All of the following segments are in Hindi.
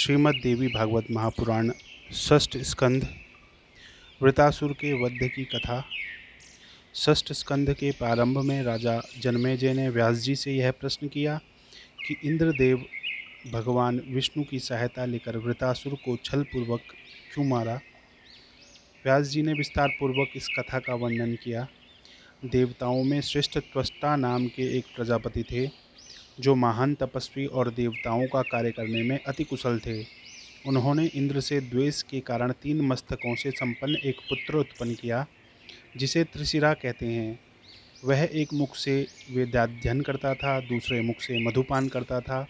श्रीमद् देवी भागवत महापुराण षष्ठ स्कंध वृतासुर के वध की कथा। षष्ठ स्कंध के प्रारंभ में राजा जनमेजय ने व्यास जी से यह प्रश्न किया कि इंद्रदेव भगवान विष्णु की सहायता लेकर वृतासुर को छल पूर्वक क्यों मारा। व्यास जी ने विस्तार पूर्वक इस कथा का वर्णन किया। देवताओं में श्रेष्ठ त्वष्टा नाम के एक प्रजापति थे, जो महान तपस्वी और देवताओं का कार्य करने में अति कुशल थे। उन्होंने इंद्र से द्वेष के कारण 3 मस्तकों से संपन्न एक पुत्र उत्पन्न किया, जिसे त्रिशिरा कहते हैं। वह एक मुख से वेदाध्ययन करता था, दूसरे मुख से मधुपान करता था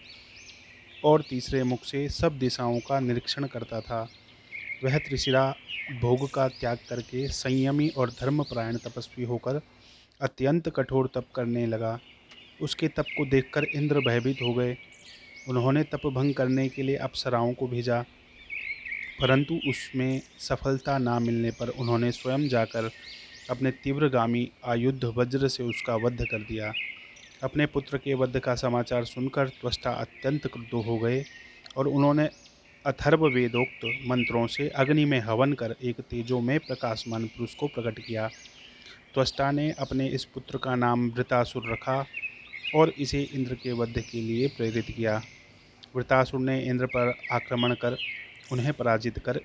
और तीसरे मुख से सब दिशाओं का निरीक्षण करता था। वह त्रिशिरा भोग का त्याग करके संयमी और धर्मपरायण तपस्वी होकर अत्यंत कठोर तप करने लगा। उसके तप को देखकर इंद्र भयभीत हो गए। उन्होंने तप भंग करने के लिए अप्सराओं को भेजा, परंतु उसमें सफलता ना मिलने पर उन्होंने स्वयं जाकर अपने तीव्रगामी आयुध वज्र से उसका वध कर दिया। अपने पुत्र के वध का समाचार सुनकर त्वष्टा अत्यंत क्रुद्ध हो गए और उन्होंने अथर्व वेदोक्त मंत्रों से अग्नि में हवन कर एक तेजोमय प्रकाशमान पुरुष को प्रकट किया। त्वष्टा ने अपने इस पुत्र का नाम वृतासुर रखा और इसे इंद्र के वध के लिए प्रेरित किया। वृतासुर ने इंद्र पर आक्रमण कर उन्हें पराजित कर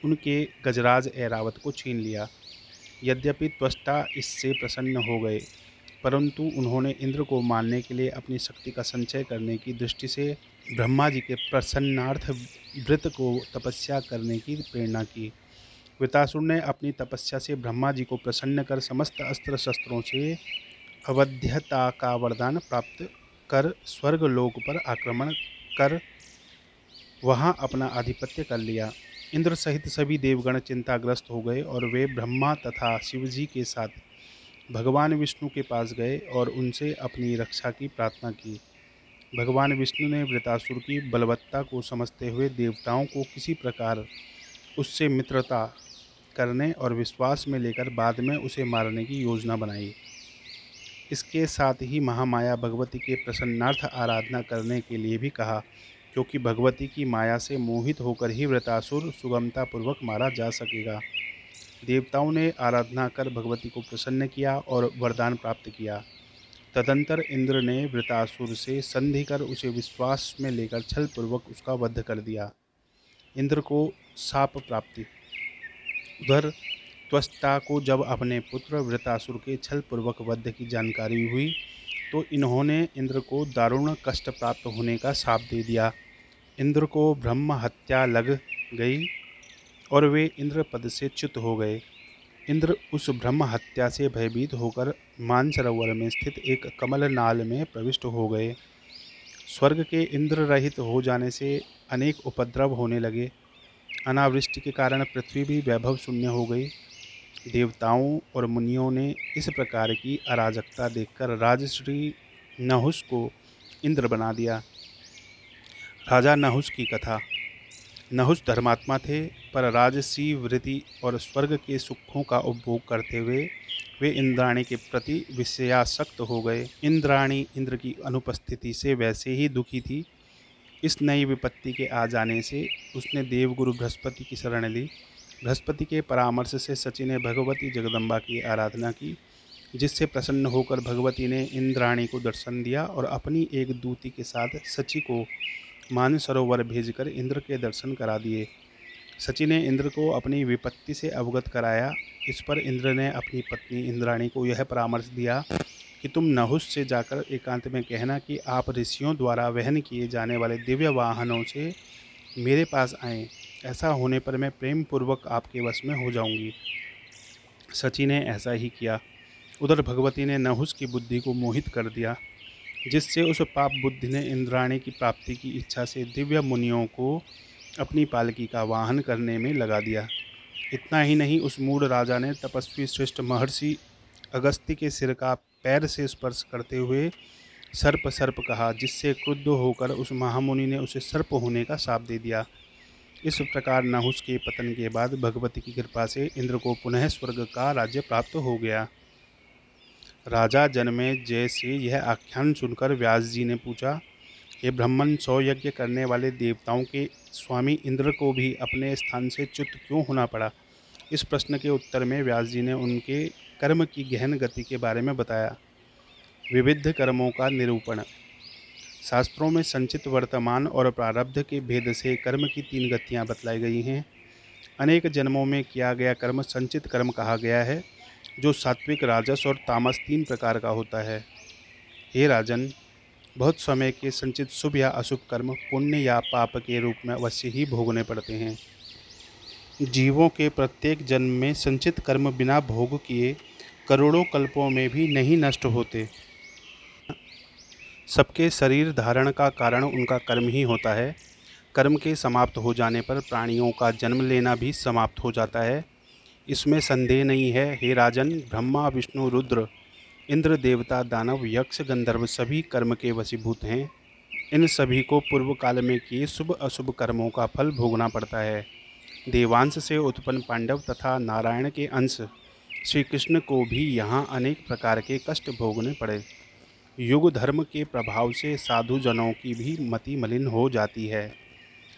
उनके गजराज ऐरावत को छीन लिया। यद्यपि त्वष्टा इससे प्रसन्न हो गए, परंतु उन्होंने इंद्र को मारने के लिए अपनी शक्ति का संचय करने की दृष्टि से ब्रह्मा जी के प्रसन्नार्थ वृत को तपस्या करने की प्रेरणा की। वृतासुर ने अपनी तपस्या से ब्रह्मा जी को प्रसन्न कर समस्त अस्त्र शस्त्रों से अवध्यता का वरदान प्राप्त कर स्वर्ग लोक पर आक्रमण कर वहां अपना आधिपत्य कर लिया। इंद्र सहित सभी देवगण चिंताग्रस्त हो गए और वे ब्रह्मा तथा शिवजी के साथ भगवान विष्णु के पास गए और उनसे अपनी रक्षा की प्रार्थना की। भगवान विष्णु ने वृतासुर की बलवत्ता को समझते हुए देवताओं को किसी प्रकार उससे मित्रता करने और विश्वास में लेकर बाद में उसे मारने की योजना बनाई। इसके साथ ही महामाया भगवती के प्रसन्नार्थ आराधना करने के लिए भी कहा, क्योंकि भगवती की माया से मोहित होकर ही वृतासुर सुगमतापूर्वक मारा जा सकेगा। देवताओं ने आराधना कर भगवती को प्रसन्न किया और वरदान प्राप्त किया। तदंतर इंद्र ने वृतासुर से संधि कर उसे विश्वास में लेकर छलपूर्वक उसका वध कर दिया। इंद्र को शाप प्राप्ति। उधर त्वष्टा को जब अपने पुत्र वृतासुर के छलपूर्वक वध की जानकारी हुई तो इन्होंने इंद्र को दारुण कष्ट प्राप्त होने का शाप दे दिया। इंद्र को ब्रह्म हत्या लग गई और वे इंद्र पद से च्युत हो गए। इंद्र उस ब्रह्म हत्या से भयभीत होकर मानसरोवर में स्थित एक कमल नाल में प्रविष्ट हो गए। स्वर्ग के इंद्र रहित हो जाने से अनेक उपद्रव होने लगे। अनावृष्टि के कारण पृथ्वी भी वैभव शून्य हो गई। देवताओं और मुनियों ने इस प्रकार की अराजकता देखकर राजश्री नहुस को इंद्र बना दिया। राजा नहुस की कथा। नहुस धर्मात्मा थे, पर राजसी वृत्ति और स्वर्ग के सुखों का उपभोग करते हुए वे इंद्राणी के प्रति विषयासक्त हो गए। इंद्राणी इंद्र की अनुपस्थिति से वैसे ही दुखी थी। इस नई विपत्ति के आ जाने से उसने देवगुरु बृहस्पति की शरण ली। बृहस्पति के परामर्श से सची ने भगवती जगदम्बा की आराधना की, जिससे प्रसन्न होकर भगवती ने इंद्राणी को दर्शन दिया और अपनी एक दूती के साथ सची को मानसरोवर भेजकर इंद्र के दर्शन करा दिए। सची ने इंद्र को अपनी विपत्ति से अवगत कराया। इस पर इंद्र ने अपनी पत्नी इंद्राणी को यह परामर्श दिया कि तुम नहुस से जाकर एकांत में कहना कि आप ऋषियों द्वारा वहन किए जाने वाले दिव्य वाहनों से मेरे पास आएं। ऐसा होने पर मैं प्रेम पूर्वक आपके वश में हो जाऊंगी। सची ने ऐसा ही किया। उधर भगवती ने नहुस की बुद्धि को मोहित कर दिया, जिससे उस पाप बुद्धि ने इंद्राणी की प्राप्ति की इच्छा से दिव्य मुनियों को अपनी पालकी का वाहन करने में लगा दिया। इतना ही नहीं, उस मूढ़ राजा ने तपस्वी श्रेष्ठ महर्षि अगस्त्य के सिर का पैर से स्पर्श करते हुए सर्प सर्प कहा, जिससे क्रुद्ध होकर उस महामुनि ने उसे सर्प होने का शाप दे दिया। इस प्रकार नहुस के पतन के बाद भगवती की कृपा से इंद्र को पुनः स्वर्ग का राज्य प्राप्त हो गया। राजा जनमेजय से यह आख्यान सुनकर व्यास जी ने पूछा, ये ब्राह्मण 100 यज्ञ करने वाले देवताओं के स्वामी इंद्र को भी अपने स्थान से च्युत क्यों होना पड़ा? इस प्रश्न के उत्तर में व्यास जी ने उनके कर्म की गहन गति के बारे में बताया। विविध कर्मों का निरूपण। शास्त्रों में संचित, वर्तमान और प्रारब्ध के भेद से कर्म की 3 गतियाँ बतलाई गई हैं। अनेक जन्मों में किया गया कर्म संचित कर्म कहा गया है, जो सात्विक, राजस और तामस 3 प्रकार का होता है। हे राजन, बहुत समय के संचित शुभ या अशुभ कर्म पुण्य या पाप के रूप में अवश्य ही भोगने पड़ते हैं। जीवों के प्रत्येक जन्म में संचित कर्म बिना भोग किए करोड़ों कल्पों में भी नहीं नष्ट होते। सबके शरीर धारण का कारण उनका कर्म ही होता है। कर्म के समाप्त हो जाने पर प्राणियों का जन्म लेना भी समाप्त हो जाता है, इसमें संदेह नहीं है। हे राजन, ब्रह्मा, विष्णु, रुद्र, इंद्र, देवता, दानव, यक्ष, गंधर्व सभी कर्म के वशीभूत हैं। इन सभी को पूर्व काल में किए शुभ अशुभ कर्मों का फल भोगना पड़ता है। देवांश से उत्पन्न पांडव तथा नारायण के अंश श्री कृष्ण को भी यहाँ अनेक प्रकार के कष्ट भोगने पड़े। युग धर्म के प्रभाव से साधु जनों की भी मति मलिन हो जाती है।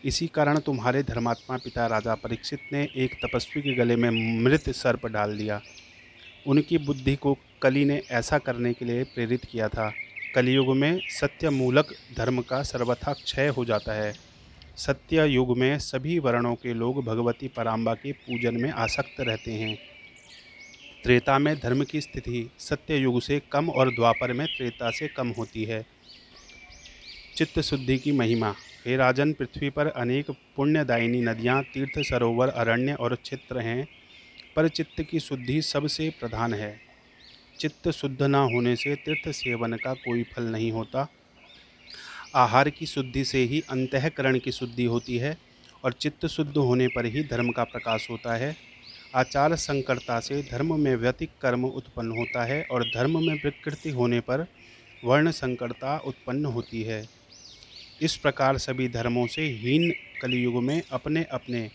इसी कारण तुम्हारे धर्मात्मा पिता राजा परीक्षित ने एक तपस्वी के गले में मृत सर्प डाल दिया। उनकी बुद्धि को कली ने ऐसा करने के लिए प्रेरित किया था। कलियुग में सत्य मूलक धर्म का सर्वथा क्षय हो जाता है। सत्य युग में सभी वर्णों के लोग भगवती पराम्बा के पूजन में आसक्त रहते हैं। त्रेता में धर्म की स्थिति सत्य युग से कम और द्वापर में त्रेता से कम होती है। चित्त शुद्धि की महिमा। हे राजन, पृथ्वी पर अनेक पुण्यदायिनी नदियाँ, तीर्थ, सरोवर, अरण्य और क्षेत्र हैं, पर चित्त की शुद्धि सबसे प्रधान है। चित्त शुद्ध न होने से तीर्थ सेवन का कोई फल नहीं होता। आहार की शुद्धि से ही अंतःकरण की शुद्धि होती है और चित्त शुद्ध होने पर ही धर्म का प्रकाश होता है। आचार संकरता से धर्म में व्यतिक कर्म उत्पन्न होता है और धर्म में विकृति होने पर वर्ण संकरता उत्पन्न होती है। इस प्रकार सभी धर्मों से हीन कलियुग में अपने अपने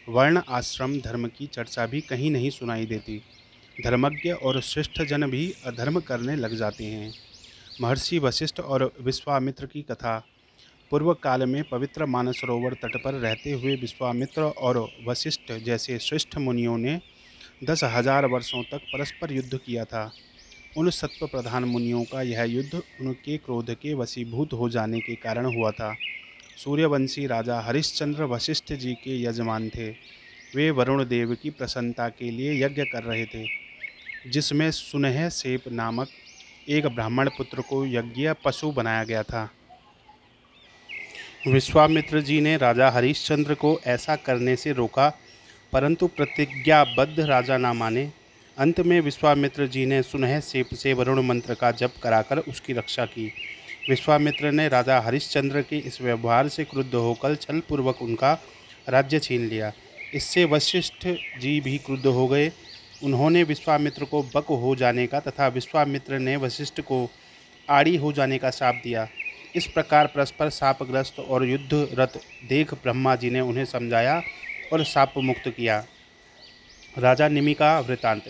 वर्ण आश्रम धर्म की चर्चा भी कहीं नहीं सुनाई देती। धर्मज्ञ और श्रेष्ठ जन भी अधर्म करने लग जाते हैं। महर्षि वशिष्ठ और विश्वामित्र की कथा। पूर्व काल में पवित्र मानसरोवर तट पर रहते हुए विश्वामित्र और वशिष्ठ जैसे श्रेष्ठ मुनियों ने 10,000 वर्षों तक परस्पर युद्ध किया था। उन सत्व प्रधान मुनियों का यह युद्ध उनके क्रोध के वशीभूत हो जाने के कारण हुआ था। सूर्यवंशी राजा हरिश्चंद्र वशिष्ठ जी के यजमान थे। वे वरुण देव की प्रसन्नता के लिए यज्ञ कर रहे थे, जिसमें सुनह सेप नामक एक ब्राह्मण पुत्र को यज्ञ पशु बनाया गया था। विश्वामित्र जी ने राजा हरिश्चंद्र को ऐसा करने से रोका, परंतु प्रतिज्ञाबद्ध राजा ना माने। अंत में विश्वामित्र जी ने सुनह सेप से वरुण मंत्र का जप कराकर उसकी रक्षा की। विश्वामित्र ने राजा हरिश्चंद्र के इस व्यवहार से क्रुद्ध होकर छलपूर्वक उनका राज्य छीन लिया। इससे वशिष्ठ जी भी क्रुद्ध हो गए। उन्होंने विश्वामित्र को बक हो जाने का तथा विश्वामित्र ने वशिष्ठ को आड़ी हो जाने का शाप दिया। इस प्रकार परस्पर शापग्रस्त और युद्धरत देख ब्रह्मा जी ने उन्हें समझाया और शाप मुक्त किया। राजा निमि का वृतांत।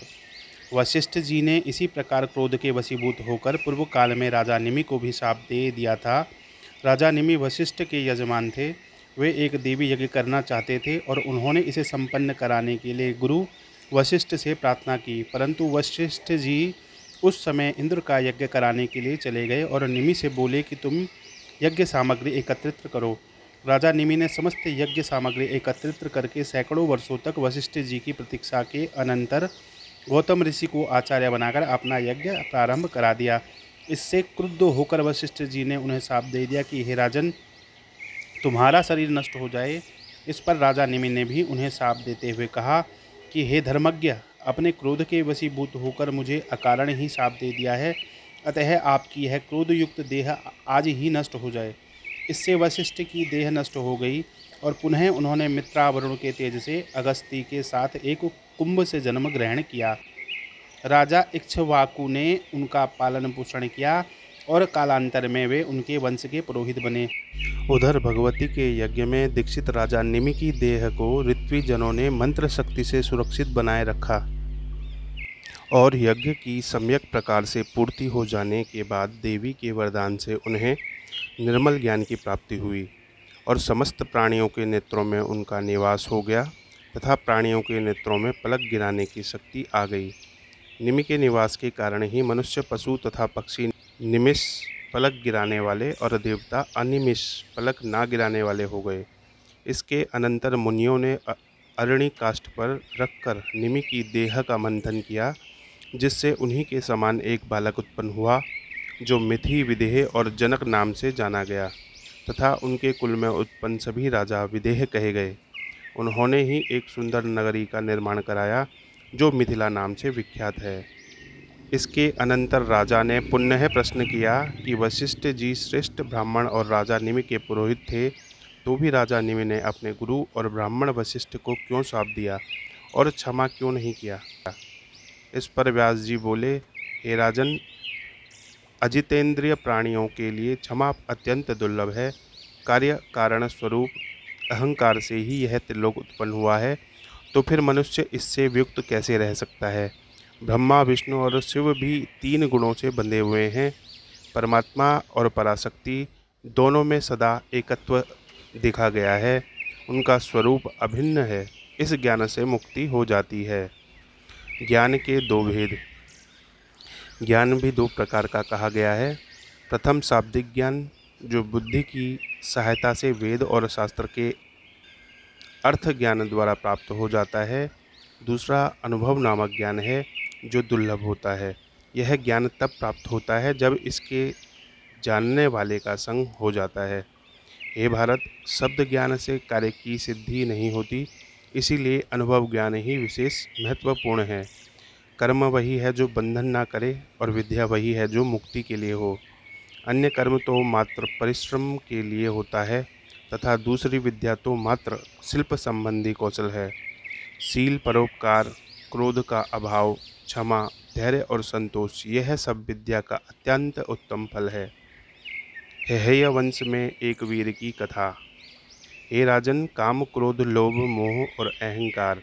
वशिष्ठ जी ने इसी प्रकार क्रोध के वशीभूत होकर पूर्व काल में राजा निमि को भी शाप दे दिया था। राजा निमि वशिष्ठ के यजमान थे। वे एक देवी यज्ञ करना चाहते थे और उन्होंने इसे संपन्न कराने के लिए गुरु वशिष्ठ से प्रार्थना की, परंतु वशिष्ठ जी उस समय इंद्र का यज्ञ कराने के लिए चले गए और निमि से बोले कि तुम यज्ञ सामग्री एकत्रित करो। राजा निमि ने समस्त यज्ञ सामग्री एकत्रित करके सैकड़ों वर्षों तक वशिष्ठ जी की प्रतीक्षा के अनंतर गौतम ऋषि को आचार्य बनाकर अपना यज्ञ प्रारंभ करा दिया। इससे क्रुद्ध होकर वशिष्ठ जी ने उन्हें शाप दे दिया कि हे राजन, तुम्हारा शरीर नष्ट हो जाए। इस पर राजा निमि ने भी उन्हें शाप देते हुए कहा कि हे धर्मज्ञ, अपने क्रोध के वशीभूत होकर मुझे अकारण ही शाप दे दिया है, अतः आपकी यह क्रोधयुक्त देह आज ही नष्ट हो जाए। इससे वशिष्ठ की देह नष्ट हो गई और पुनः उन्होंने मित्रावरुण के तेज से अगस्ती के साथ एक कुंभ से जन्म ग्रहण किया। राजा इक्ष्वाकु ने उनका पालन पोषण किया और कालांतर में वे उनके वंश के पुरोहित बने। उधर भगवती के यज्ञ में दीक्षित राजा निमि की देह को ऋत्विजनों ने मंत्र शक्ति से सुरक्षित बनाए रखा और यज्ञ की सम्यक प्रकार से पूर्ति हो जाने के बाद देवी के वरदान से उन्हें निर्मल ज्ञान की प्राप्ति हुई और समस्त प्राणियों के नेत्रों में उनका निवास हो गया तथा प्राणियों के नेत्रों में पलक गिराने की शक्ति आ गई। निमि के निवास के कारण ही मनुष्य, पशु तथा पक्षी निमिष पलक गिराने वाले और देवता अनिमिष पलक ना गिराने वाले हो गए। इसके अनंतर मुनियों ने अरणी काष्ठ पर रखकर निमि की देह का मंथन किया, जिससे उन्हीं के समान एक बालक उत्पन्न हुआ, जो मिथि, विदेह और जनक नाम से जाना गया तथा उनके कुल में उत्पन्न सभी राजा विदेह कहे गए। उन्होंने ही एक सुंदर नगरी का निर्माण कराया, जो मिथिला नाम से विख्यात है। इसके अनंतर राजा ने पुनः प्रश्न किया कि वशिष्ठ जी श्रेष्ठ ब्राह्मण और राजा निमि के पुरोहित थे, तो भी राजा निमि ने अपने गुरु और ब्राह्मण वशिष्ठ को क्यों शाप दिया और क्षमा क्यों नहीं किया? इस पर व्यास जी बोले, हे राजन, अजितेंद्रिय प्राणियों के लिए क्षमा अत्यंत दुर्लभ है। कार्य कारण स्वरूप अहंकार से ही यह त्रिलोक उत्पन्न हुआ है, तो फिर मनुष्य इससे वियुक्त कैसे रह सकता है? ब्रह्मा, विष्णु और शिव भी 3 गुणों से बंधे हुए हैं। परमात्मा और पराशक्ति दोनों में सदा एकत्व देखा गया है। उनका स्वरूप अभिन्न है। इस ज्ञान से मुक्ति हो जाती है। ज्ञान के 2 भेद। ज्ञान भी 2 प्रकार का कहा गया है। प्रथम शाब्दिक ज्ञान, जो बुद्धि की सहायता से वेद और शास्त्र के अर्थ ज्ञान द्वारा प्राप्त हो जाता है। दूसरा अनुभव नामक ज्ञान है, जो दुर्लभ होता है। यह ज्ञान तब प्राप्त होता है जब इसके जानने वाले का संग हो जाता है। हे भारत, शब्द ज्ञान से कार्य की सिद्धि नहीं होती, इसीलिए अनुभव ज्ञान ही विशेष महत्वपूर्ण है। कर्म वही है जो बंधन ना करे और विद्या वही है जो मुक्ति के लिए हो। अन्य कर्म तो मात्र परिश्रम के लिए होता है तथा दूसरी विद्या तो मात्र शिल्प संबंधी कौशल है। शील, परोपकार, क्रोध का अभाव, क्षमा, धैर्य और संतोष, यह सब विद्या का अत्यंत उत्तम फल है। हेहय वंश में एक वीर की कथा। हे राजन, काम, क्रोध, लोभ, मोह और अहंकार,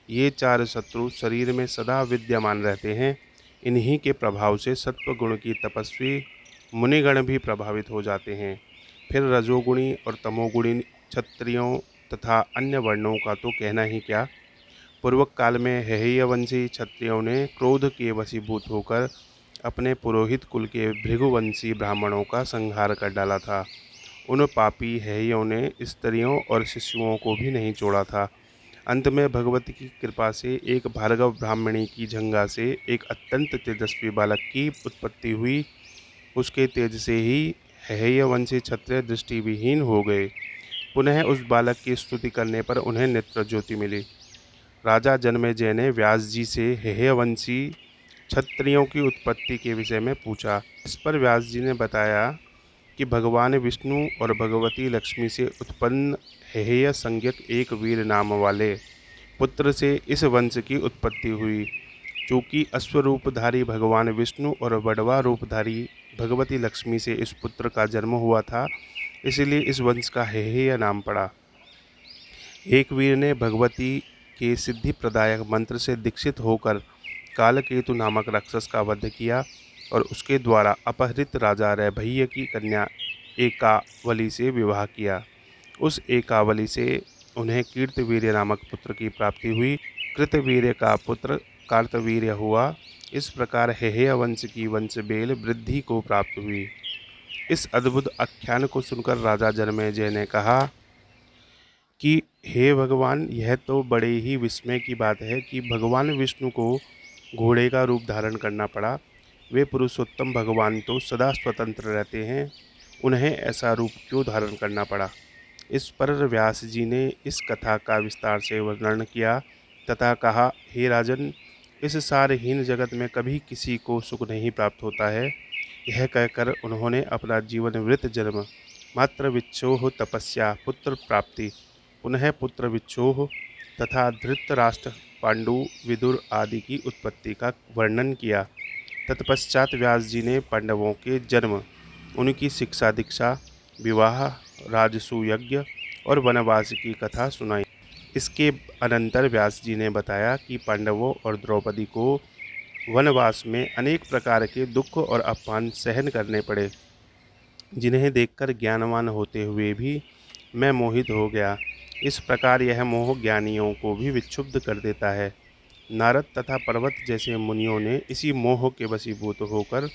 ये 4 शत्रु शरीर में सदा विद्यमान रहते हैं। इन्हीं के प्रभाव से सत्व गुण की तपस्वी मुनिगण भी प्रभावित हो जाते हैं। फिर रजोगुणी और तमोगुणी क्षत्रियों तथा अन्य वर्णों का तो कहना ही क्या। पूर्व काल में हेहयवंशी क्षत्रियों ने क्रोध के वशीभूत होकर अपने पुरोहित कुल के भृगुवंशी ब्राह्मणों का संहार कर डाला था। उन पापी हेहयों ने स्त्रियों और शिशुओं को भी नहीं छोड़ा था। अंत में भगवती की कृपा से एक भार्गव ब्राह्मणी की झंगा से एक अत्यंत तेजस्वी बालक की उत्पत्ति हुई। उसके तेज से ही हेहयवंशी क्षत्रिय दृष्टिविहीन हो गए। पुनः उस बालक की स्तुति करने पर उन्हें नेत्र ज्योति मिली। राजा जन्मेजय ने व्यास जी से हेहयवंशी क्षत्रियों की उत्पत्ति के विषय में पूछा। इस पर व्यास जी ने बताया कि भगवान विष्णु और भगवती लक्ष्मी से उत्पन्न हेहय संज्ञक एक वीर नाम वाले पुत्र से इस वंश की उत्पत्ति हुई। चूँकि अश्वरूपधारी भगवान विष्णु और बड़वा रूपधारी भगवती लक्ष्मी से इस पुत्र का जन्म हुआ था, इसलिए इस वंश का हेहय नाम पड़ा। एक वीर ने भगवती के सिद्धि प्रदायक मंत्र से दीक्षित होकर कालकेतु नामक राक्षस का वध किया और उसके द्वारा अपहृत राजा रैभय्य की कन्या एकावली से विवाह किया। उस एकावली से उन्हें कीर्तवीर्य नामक पुत्र की प्राप्ति हुई। कृतवीर्य का पुत्र कार्तवीर्य हुआ। इस प्रकार हेहय वंश की वंशबेल वृद्धि को प्राप्त हुई। इस अद्भुत आख्यान को सुनकर राजा जन्मेजय ने कहा कि हे भगवान, यह तो बड़े ही विस्मय की बात है कि भगवान विष्णु को घोड़े का रूप धारण करना पड़ा। वे पुरुषोत्तम भगवान तो सदा स्वतंत्र रहते हैं, उन्हें ऐसा रूप क्यों धारण करना पड़ा? इस पर व्यास जी ने इस कथा का विस्तार से वर्णन किया तथा कहा, हे राजन, इस सारहीन जगत में कभी किसी को सुख नहीं प्राप्त होता है। यह कहकर उन्होंने अपना जीवन वृत जन्म, मात्र विच्छोह तपस्या, पुत्र प्राप्ति, पुनः पुत्र विच्छोह तथा धृतराष्ट्र, पांडु, विदुर आदि की उत्पत्ति का वर्णन किया। तत्पश्चात व्यास जी ने पांडवों के जन्म, उनकी शिक्षा दीक्षा, विवाह, राजसूय यज्ञ और वनवास की कथा सुनाई। इसके अनंतर व्यास जी ने बताया कि पांडवों और द्रौपदी को वनवास में अनेक प्रकार के दुख और अपमान सहन करने पड़े। जिन्हें देखकर ज्ञानवान होते हुए भी मैं मोहित हो गया। इस प्रकार यह मोह ज्ञानियों को भी विक्षुब्ध कर देता है। नारद तथा पर्वत जैसे मुनियों ने इसी मोह के वशीभूत होकर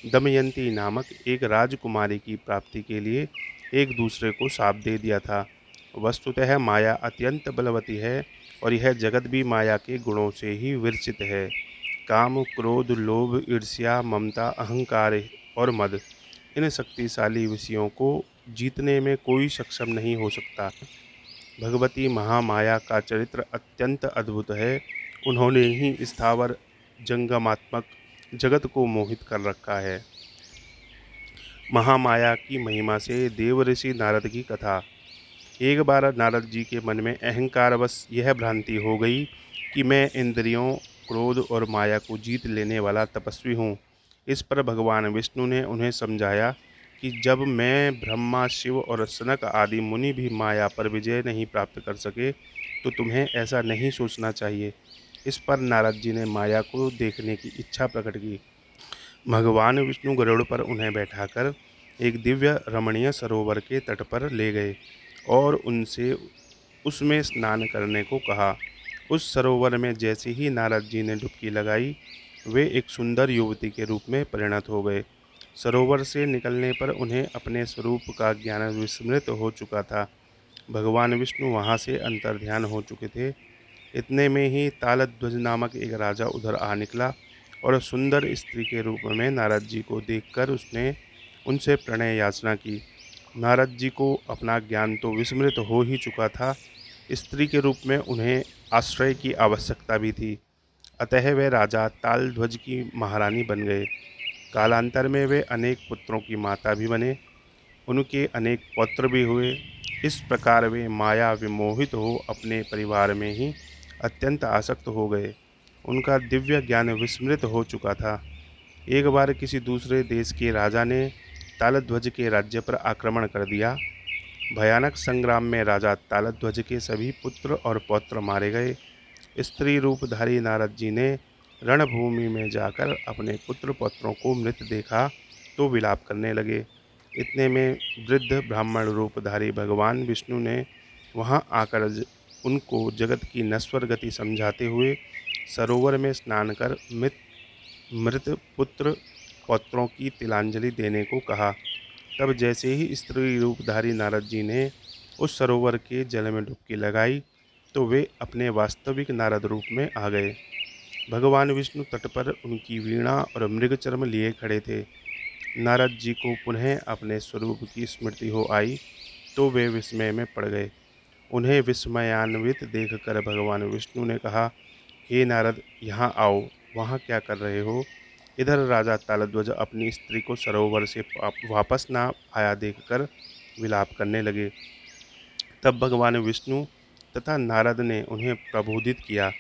दमयंती नामक एक राजकुमारी की प्राप्ति के लिए एक दूसरे को शाप दे दिया था। वस्तुतः माया अत्यंत बलवती है और यह जगत भी माया के गुणों से ही विरचित है। काम, क्रोध, लोभ, ईर्ष्या, ममता, अहंकार और मद, इन शक्तिशाली विषयों को जीतने में कोई सक्षम नहीं हो सकता। भगवती महामाया का चरित्र अत्यंत अद्भुत है। उन्होंने ही स्थावर जंगमात्मक जगत को मोहित कर रखा है। महामाया की महिमा से देवऋषि नारद की कथा। एक बार नारद जी के मन में अहंकारवश यह भ्रांति हो गई कि मैं इंद्रियों, क्रोध और माया को जीत लेने वाला तपस्वी हूँ। इस पर भगवान विष्णु ने उन्हें समझाया कि जब मैं, ब्रह्मा, शिव और सनक आदि मुनि भी माया पर विजय नहीं प्राप्त कर सके, तो तुम्हें ऐसा नहीं सोचना चाहिए। इस पर नारद जी ने माया को देखने की इच्छा प्रकट की। भगवान विष्णु गरुड़ पर उन्हें बैठाकर एक दिव्य रमणीय सरोवर के तट पर ले गए और उनसे उसमें स्नान करने को कहा। उस सरोवर में जैसे ही नारद जी ने डुबकी लगाई, वे एक सुंदर युवती के रूप में परिणत हो गए। सरोवर से निकलने पर उन्हें अपने स्वरूप का ज्ञान विस्मृत हो चुका था। भगवान विष्णु वहाँ से अंतर्ध्यान हो चुके थे। इतने में ही तालध्वज नामक एक राजा उधर आ निकला और सुंदर स्त्री के रूप में नारद जी को देखकर उसने उनसे प्रणय याचना की। नारद जी को अपना ज्ञान तो विस्मृत हो ही चुका था, स्त्री के रूप में उन्हें आश्रय की आवश्यकता भी थी। अतः वे राजा तालध्वज की महारानी बन गए। कालांतर में वे अनेक पुत्रों की माता भी बने। उनके अनेक पौत्र भी हुए। इस प्रकार वे माया विमोहित हो अपने परिवार में ही अत्यंत आसक्त हो गए। उनका दिव्य ज्ञान विस्मृत हो चुका था। एक बार किसी दूसरे देश के राजा ने तालध्वज के राज्य पर आक्रमण कर दिया। भयानक संग्राम में राजा तालध्वज के सभी पुत्र और पौत्र मारे गए। स्त्री रूपधारी नारद जी ने रणभूमि में जाकर अपने पुत्र पौत्रों को मृत देखा तो विलाप करने लगे। इतने में वृद्ध ब्राह्मण रूपधारी भगवान विष्णु ने वहां आकर उनको जगत की नश्वर गति समझाते हुए सरोवर में स्नान कर मृत पुत्र पौत्रों की तिलांजलि देने को कहा। तब जैसे ही स्त्री रूपधारी नारद जी ने उस सरोवर के जल में डुबकी लगाई, तो वे अपने वास्तविक नारद रूप में आ गए। भगवान विष्णु तट पर उनकी वीणा और मृगचर्म लिए खड़े थे। नारद जी को पुनः अपने स्वरूप की स्मृति हो आई तो वे विस्मय में पड़ गए। उन्हें विस्मयान्वित देखकर भगवान विष्णु ने कहा, हे नारद, यहाँ आओ। वहाँ क्या कर रहे हो? इधर राजा तालध्वज अपनी स्त्री को सरोवर से वापस ना आया देखकर विलाप करने लगे। तब भगवान विष्णु तथा नारद ने उन्हें प्रबोधित किया।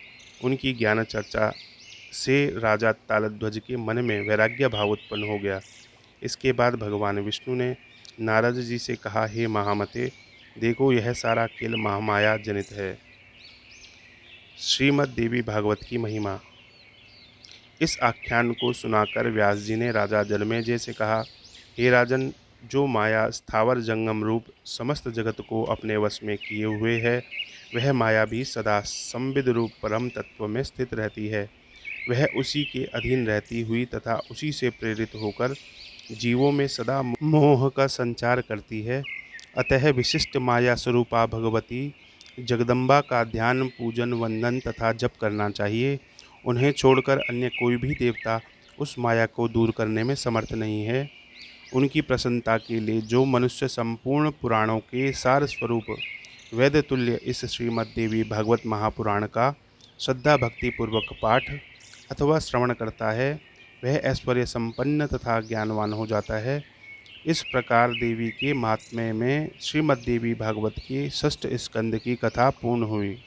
उनकी ज्ञान चर्चा से राजा तालध्वज के मन में वैराग्य भाव उत्पन्न हो गया। इसके बाद भगवान विष्णु ने नारद जी से कहा, हे महामते, देखो यह सारा खेल महामाया जनित है। श्रीमद् देवी भागवत की महिमा। इस आख्यान को सुनाकर व्यास जी ने राजा जनमेजय से कहा, हे राजन, जो माया स्थावर जंगम रूप समस्त जगत को अपने वश में किए हुए है, वह माया भी सदा संविद रूप परम तत्व में स्थित रहती है। वह उसी के अधीन रहती हुई तथा उसी से प्रेरित होकर जीवों में सदा मोह का संचार करती है। अतः विशिष्ट माया स्वरूपा भगवती जगदम्बा का ध्यान, पूजन, वंदन तथा जप करना चाहिए। उन्हें छोड़कर अन्य कोई भी देवता उस माया को दूर करने में समर्थ नहीं है। उनकी प्रसन्नता के लिए जो मनुष्य संपूर्ण पुराणों के सार स्वरूप वेद तुल्य इस श्रीमद् देवी भागवत महापुराण का श्रद्धा भक्ति पूर्वक पाठ अथवा श्रवण करता है, वह ऐश्वर्य संपन्न तथा ज्ञानवान हो जाता है। इस प्रकार देवी के महात्म्य में श्रीमद् देवी भागवत के षष्ठ स्कंद की कथा पूर्ण हुई।